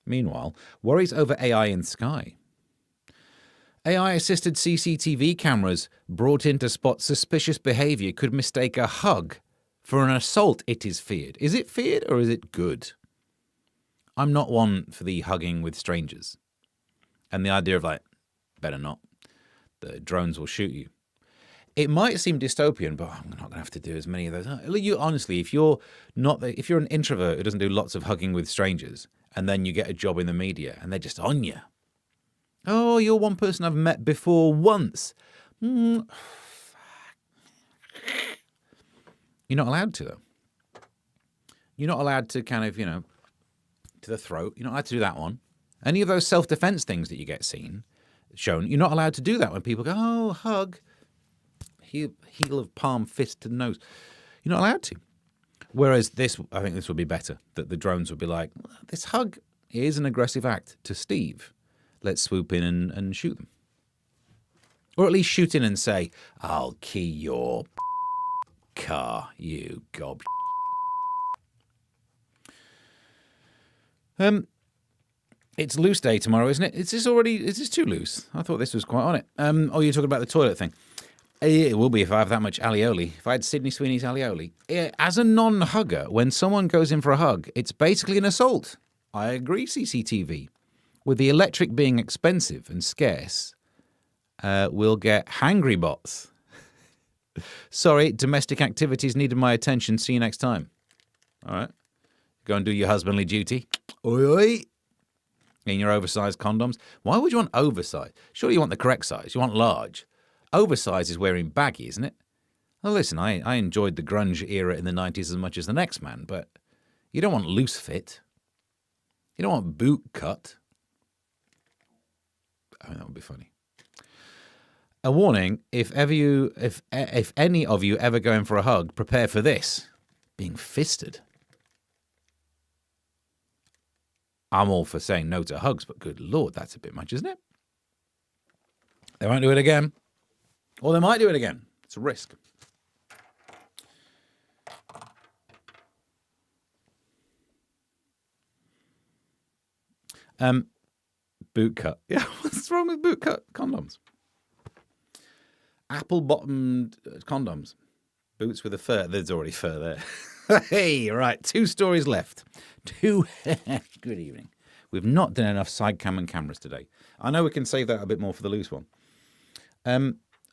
Meanwhile, worries over AI in Sky. AI-assisted CCTV cameras brought in to spot suspicious behaviour could mistake a hug for an assault, it is feared. Is it feared or is it good? I'm not one for the hugging with strangers. And the idea of better not. The drones will shoot you. It might seem dystopian, but I'm not going to have to do as many of those. Honestly, if you're an introvert who doesn't do lots of hugging with strangers, and then you get a job in the media, and they're just on you. Oh, you're one person I've met before once. You're not allowed to, though. You're not allowed to kind of, to the throat. You're not allowed to do that one. Any of those self-defense things that you get shown, you're not allowed to do that when people go, oh, hug, heel of palm, fist to nose. You're not allowed to. Whereas I think this would be better, that the drones would be like, this hug is an aggressive act to Steve. Let's swoop in and shoot them. Or at least shoot in and say, I'll key your car, you gob. It's loose day tomorrow, isn't it? Is this too loose? I thought this was quite on it. You're talking about the toilet thing. It will be if I have that much alioli. If I had Sydney Sweeney's alioli. As a non-hugger, when someone goes in for a hug, it's basically an assault. I agree, CCTV. With the electric being expensive and scarce, we'll get hangry bots. Sorry, domestic activities needed my attention. See you next time. All right. Go and do your husbandly duty. Oi, oi. In your oversized condoms. Why would you want oversized? Surely you want the correct size. You want large. Oversized is wearing baggy, isn't it? Well, listen, I enjoyed the grunge era in the 90s as much as the next man, but you don't want loose fit. You don't want boot cut. I mean, that would be funny. A warning, if any of you ever go in for a hug, prepare for this. Being fisted. I'm all for saying no to hugs, but good Lord, that's a bit much, isn't it? They won't do it again. Or they might do it again. It's a risk. Boot cut. Yeah, what's wrong with boot cut condoms? Apple-bottomed condoms. Boots with a fur. There's already fur there. Hey, right. 2 stories left. 2. Good evening. We've not done enough side cam and cameras today. I know we can save that a bit more for the loose one.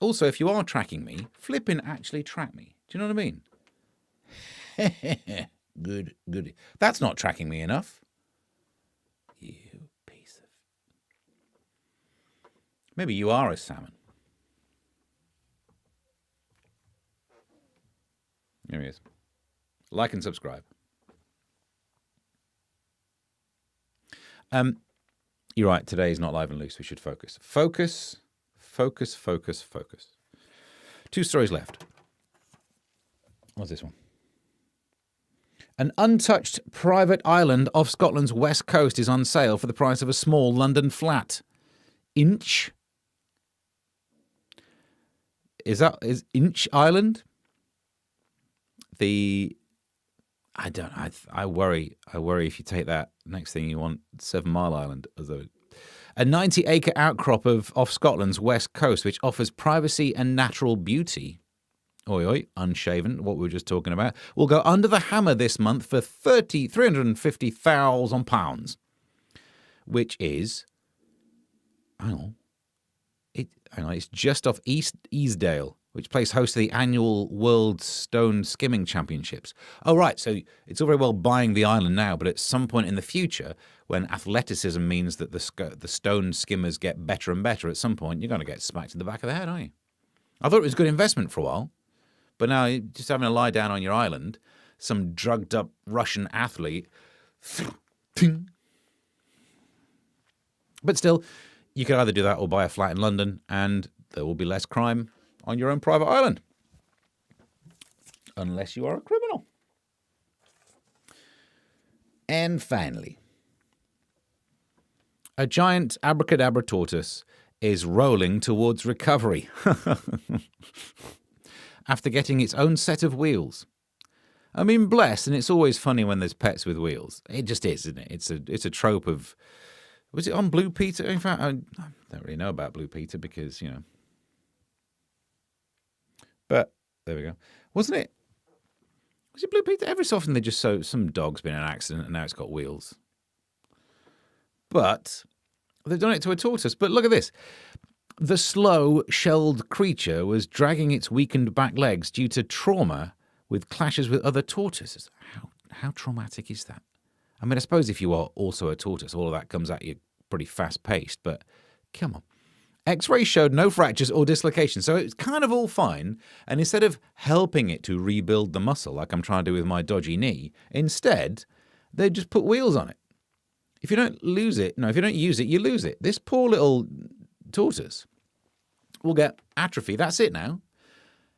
Also, if you are tracking me, flipping actually track me. Do you know what I mean? Good. That's not tracking me enough. You piece of... Maybe you are a salmon. There he is. Like and subscribe. You're right. Today is not live and loose. We should focus. Focus. 2 stories left. What's this one? An untouched private island off Scotland's west coast is on sale for the price of a small London flat. Inch? Is Inch Island? I worry if you take that, next thing you want 7 Mile Island. A 90-acre outcrop off Scotland's west coast, which offers privacy and natural beauty. Unshaven, what we were just talking about, will go under the hammer this month for £350,000, which is, it's just off East Easdale, which plays host to the annual World Stone Skimming Championships. Oh, right, so it's all very well buying the island now, but at some point in the future, when athleticism means that the stone skimmers get better and better, at some point you're going to get smacked in the back of the head, aren't you? I thought it was a good investment for a while, but now just having to lie down on your island, some drugged-up Russian athlete, but still, you could either do that or buy a flat in London, and there will be less crime on your own private island. Unless you are a criminal. And finally, a giant abracadabra tortoise is rolling towards recovery after getting its own set of wheels. I mean, bless, and it's always funny when there's pets with wheels. It just is, isn't it? It's a trope of... Was it on Blue Peter? In fact, I don't really know about Blue Peter because, But there we go. Was it Blue Peter? Every so often they just show some dog's been in an accident and now it's got wheels. But they've done it to a tortoise. But look at this. The slow, shelled creature was dragging its weakened back legs due to trauma with clashes with other tortoises. How traumatic is that? I mean, I suppose if you are also a tortoise, all of that comes at you pretty fast-paced, but come on. X-rays showed no fractures or dislocations, so it's kind of all fine. And instead of helping it to rebuild the muscle like I'm trying to do with my dodgy knee, instead, they just put wheels on it. If you don't use it, you lose it. This poor little tortoise will get atrophy. That's it now.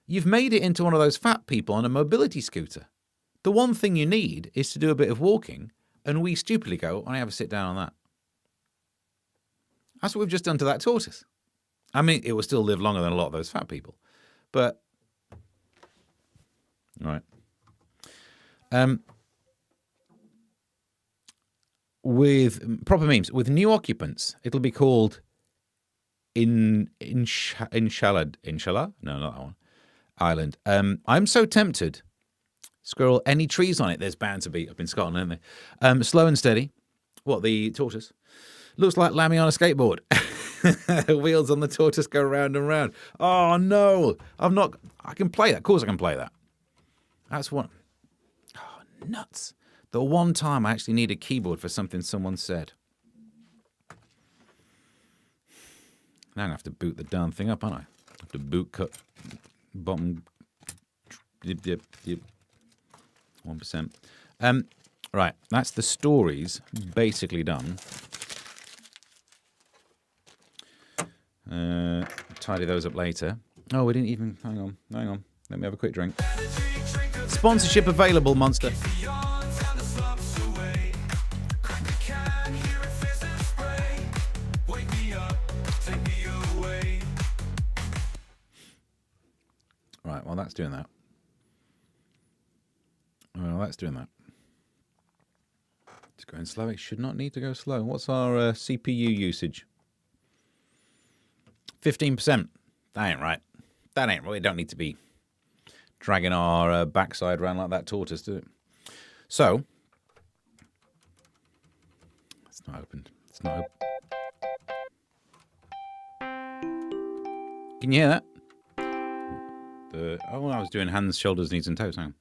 You've made it into one of those fat people on a mobility scooter. The one thing you need is to do a bit of walking, and we stupidly go, I have a sit down on that. That's what we've just done to that tortoise. I mean, it will still live longer than a lot of those fat people. But, right. With proper memes, with new occupants, it'll be called Inshallah? No, not that one. Island. I'm so tempted. Squirrel, any trees on it? There's bound to be up in Scotland, isn't there? Slow and steady. What, the tortoise? Looks like Lammy on a skateboard. Wheels on the tortoise go round and round. Oh, no. I can play that. Of course I can play that. That's one. Oh, nuts. The one time I actually need a keyboard for something someone said. Now I'm going to have to boot the darn thing up, aren't I? I have to boot cut bottom. Yep. 1%. Right, that's the stories basically done. Tidy those up later. Oh, we didn't even... Hang on. Let me have a quick drink. Sponsorship available, Monster. Right, well, that's doing that. It's going slow. It should not need to go slow. What's our CPU usage? 15%. That ain't right. We don't need to be dragging our backside around like that tortoise, do it? So, it's not opened. Can you hear that? I was doing hands, shoulders, knees, and toes. Hang on.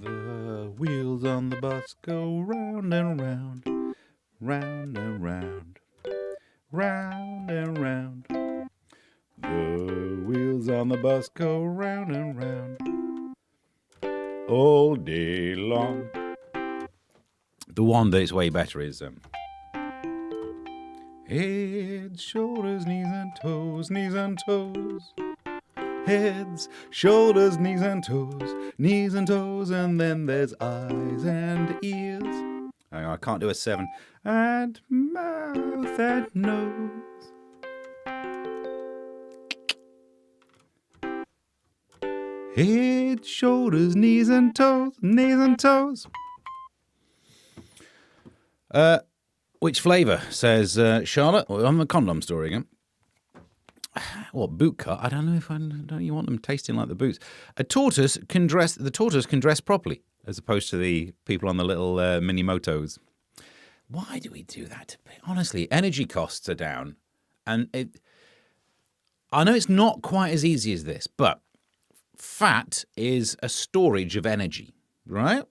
The wheels on the bus go round and round, round and round, round and round. The wheels on the bus go round and round, all day long. The one that's way better is head, shoulders, knees and toes, knees and toes. Heads, shoulders, knees and toes, and then there's eyes and ears. Hang on, I can't do a 7. And mouth and nose. Head, shoulders, knees and toes. Which flavour? Says Charlotte. Well, on the condom story again. What, boot cut? I don't know don't you want them tasting like the boots? The tortoise can dress properly, as opposed to the people on the little mini motos. Why do we do that? Honestly, energy costs are down. And I know it's not quite as easy as this, but fat is a storage of energy, right?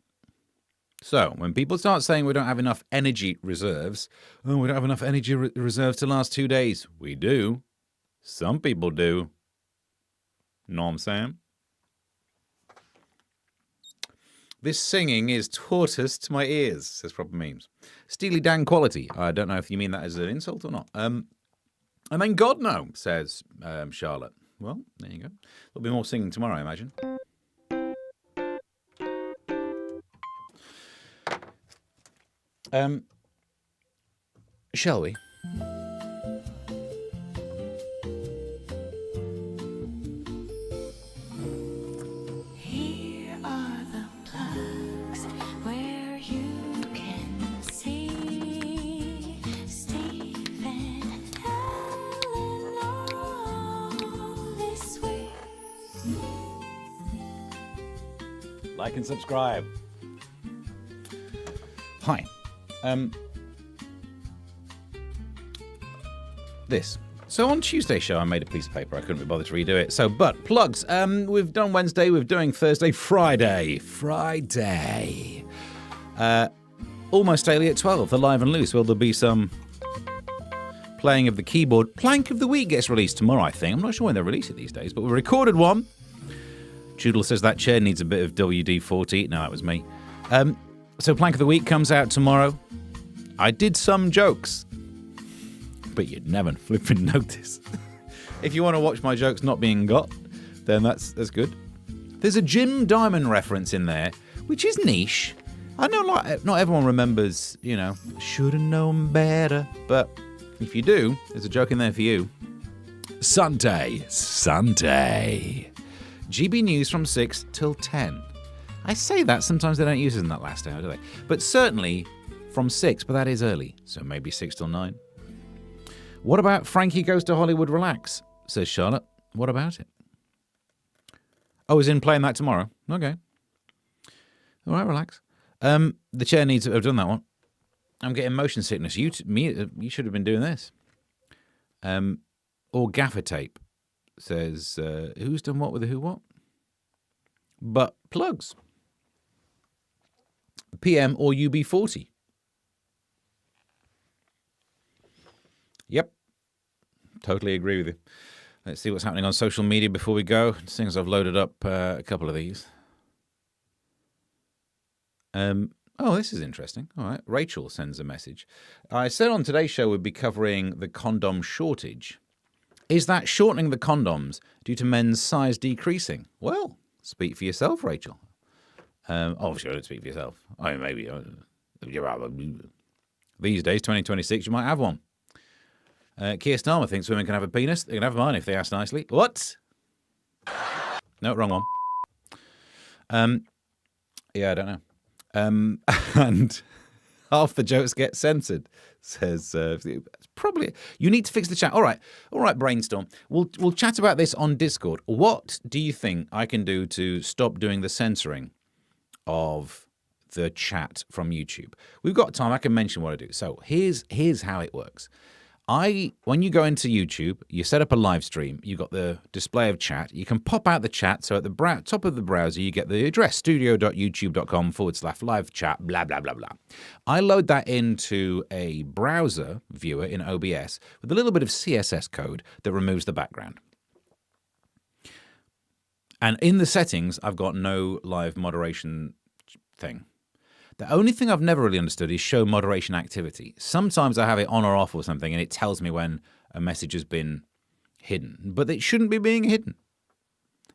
So when people start saying we don't have enough energy reserves, we don't have enough energy reserves to last 2 days. We do. Some people do. Know what I'm saying? This singing is tortoise to my ears, says Proper Memes. Steely Dan quality. I don't know if you mean that as an insult or not. And then God no, says Charlotte. Well, there you go. There'll be more singing tomorrow, I imagine. Shall we? Here are the plugs where you can see Steve and Ellen all this week. Like and subscribe. Hi. This. So on Tuesday's show, I made a piece of paper. I couldn't be bothered to redo it. So, but plugs. We've done Wednesday. We're doing Thursday, Friday. Almost daily at 12, the Live and Loose. Will there be some playing of the keyboard? Plank of the Week gets released tomorrow, I think. I'm not sure when they release it these days, but we recorded one. Joodle says that chair needs a bit of WD-40. No, that was me. So Plank of the Week comes out tomorrow. I did some jokes, but you'd never flipping notice. If you want to watch my jokes not being got, then that's good. There's a Jim Diamond reference in there, which is niche. I know not everyone remembers, should have known better. But if you do, there's a joke in there for you. Sunday. GB News from 6 till 10. I say that, sometimes they don't use it in that last hour, do they? But certainly from 6, but that is early. So maybe 6 till 9. What about Frankie Goes to Hollywood Relax? Says Charlotte. What about it? Oh, is in playing that tomorrow? Okay. All right, relax. The chair needs to have done that one. I'm getting motion sickness. You should have been doing this. Or gaffer tape says, who's done what with the who what? But plugs. PM or UB40. Yep. Totally agree with you. Let's see what's happening on social media before we go. Seeing as I've loaded up a couple of these. Oh, this is interesting. All right. Rachel sends a message. I said on today's show we'd be covering the condom shortage. Is that shortening the condoms due to men's size decreasing? Well, speak for yourself, Rachel. Obviously, I don't speak for yourself. I mean, maybe these days, 2026, you might have one. Keir Starmer thinks women can have a penis. They can have mine if they ask nicely. What? No, wrong one. Yeah, I don't know. And half the jokes get censored. Says probably you need to fix the chat. All right, brainstorm. We'll chat about this on Discord. What do you think I can do to stop doing the censoring of the chat from YouTube? We've got time. I can mention what I do. So here's how it works. When you go into YouTube, you set up a live stream, you got the display of chat, you can pop out the chat, so at the top of the browser you get the address, studio.youtube.com/live chat, blah, blah, blah, blah. I load that into a browser viewer in OBS with a little bit of CSS code that removes the background. And in the settings, I've got no live moderation thing. The only thing I've never really understood is show moderation activity. Sometimes I have it on or off or something, and it tells me when a message has been hidden. But it shouldn't be being hidden.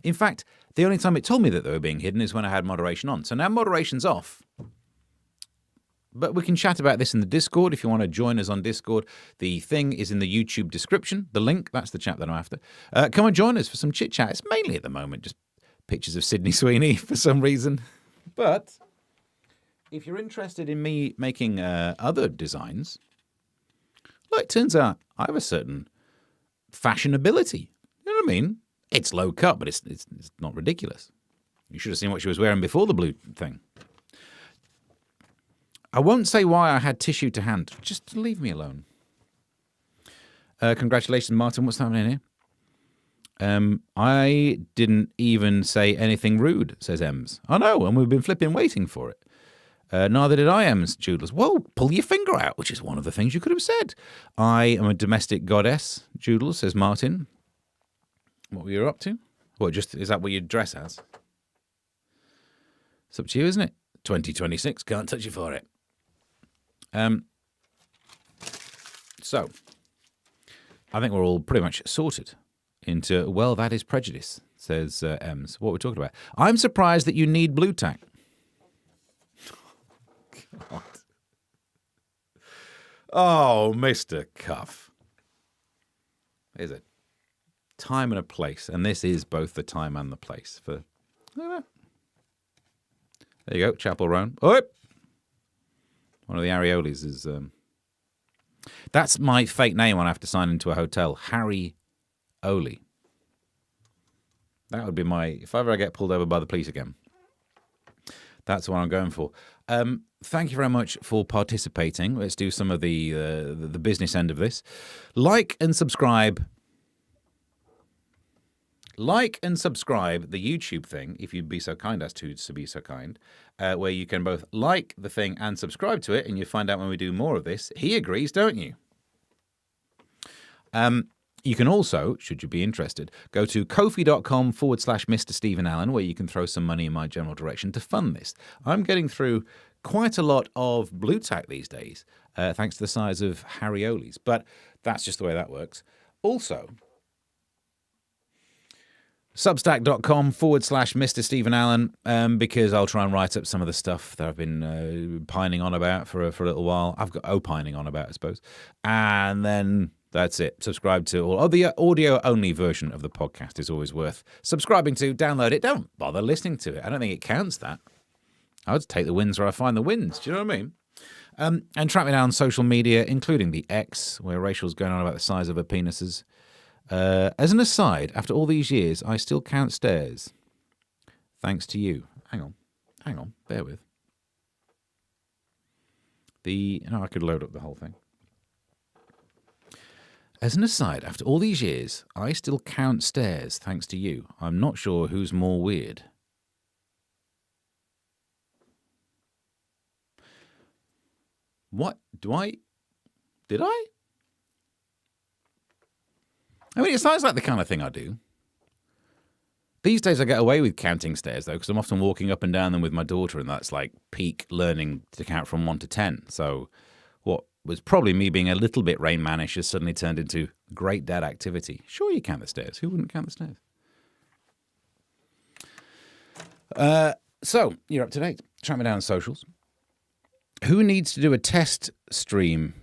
In fact, the only time it told me that they were being hidden is when I had moderation on. So now moderation's off. But we can chat about this in the Discord if you want to join us on Discord. The thing is in the YouTube description. The link, that's the chat that I'm after. Come and join us for some chit-chat. It's mainly at the moment just pictures of Sydney Sweeney for some reason. But if you're interested in me making other designs, well, it turns out I have a certain fashionability. You know what I mean? It's low cut, but it's not ridiculous. You should have seen what she was wearing before the blue thing. I won't say why I had tissue to hand. Just leave me alone. Congratulations, Martin. What's happening here? I didn't even say anything rude, says Ems. I know, and we've been flipping waiting for it. Neither did I, Ems. Joodles. Well, pull your finger out, which is one of the things you could have said. I am a domestic goddess, Joodles, says Martin. What were you up to? What, is that what you dress as? It's up to you, isn't it? 2026, can't touch you for it. So, I think we're all pretty much sorted into, well, that is prejudice, says Ems. What we're talking about. I'm surprised that you need blue tack. God. Oh, Mr. Cuff. There's a time and a place, and this is both the time and the place for. There you go, Chapel Roan. Oh, one of the Ariolis is. That's my fake name when I have to sign into a hotel. Harry Oli. That would be my. If ever I get pulled over by the police again, that's what I'm going for. Thank you very much for participating. Let's do some of the business end of this. Like and subscribe. like and subscribe the YouTube thing, if you'd be so kind as to be so kind, where you can both like the thing and subscribe to it, and you find out when we do more of this. He agrees, don't you? You can also, should you be interested, go to ko-fi.com/Mr. Stephen Allen, where you can throw some money in my general direction to fund this. I'm getting through quite a lot of blue tack these days, thanks to the size of Harry-Oli's, but that's just the way that works. Also, Substack.com/Mr. Stephen Allen, because I'll try and write up some of the stuff that I've been pining on about for a little while. I've got opining on about, I suppose. And then that's it. Subscribe to all. Oh, the audio-only version of the podcast is always worth subscribing to. Download it. Don't bother listening to it. I don't think it counts that. I would take the wins where I find the wins. Do you know what I mean? And track me down on social media, including the X, where Rachel's going on about the size of her penises. As an aside, after all these years, I still count stairs. Thanks to you. Hang on, bear with. I could load up the whole thing. As an aside, after all these years, I still count stairs thanks to you. I'm not sure who's more weird. What? Did I? I mean, it sounds like the kind of thing I do. These days I get away with counting stairs, though, because I'm often walking up and down them with my daughter, and that's like peak learning to count from 1 to 10. So what was probably me being a little bit Rain Man-ish has suddenly turned into great dad activity. Sure, you count the stairs. Who wouldn't count the stairs? So, you're up to date. Track me down on socials. Who needs to do a test stream?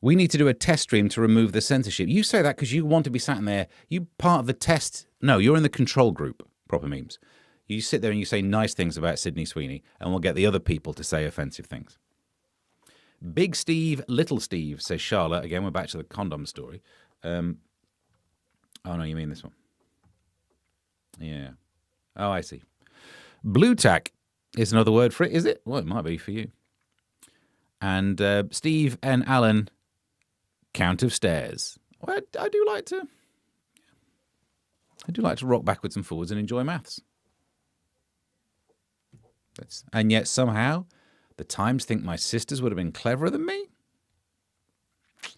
We need to do a test stream to remove the censorship. You say that because you want to be sat in there. You part of the test. No, you're in the control group, proper memes. You sit there and you say nice things about Sydney Sweeney, and we'll get the other people to say offensive things. Big Steve, Little Steve, says Charlotte. Again, we're back to the condom story. Oh, no, you mean this one. Yeah. Oh, I see. Blue tack is another word for it, is it? Well, it might be for you. And Steve and Alan, count of stairs. Well, I do like to rock backwards and forwards and enjoy maths. And yet somehow the Times think my sisters would have been cleverer than me.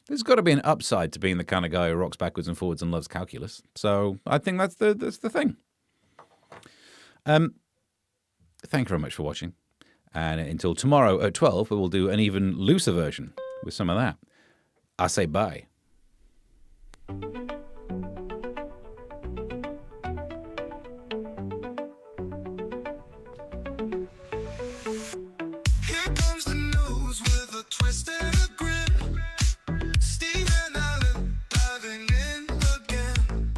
There's got to be an upside to being the kind of guy who rocks backwards and forwards and loves calculus. So I think that's the thing. Thank you very much for watching. And until tomorrow at 12, we will do an even looser version with some of that. I say bye. Here comes the news with a twist and a grin. Steve and Alan diving in again.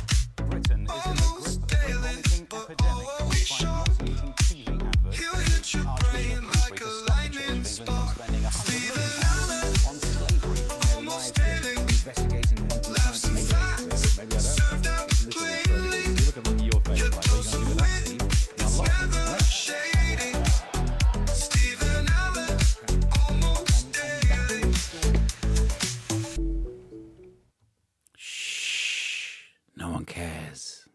Britain is in the Almost grip of a daily, vomiting but epidemic. oh, are we sure? Eating TV adverts. He'll hit your brain like a lightning spark. Steve and Alan, on slavery. almost daily. Investigating Laughs and facts, served out plainly. You're dose of wit, it's never shady. Steve and Alan, almost daily. Shh. No one cares.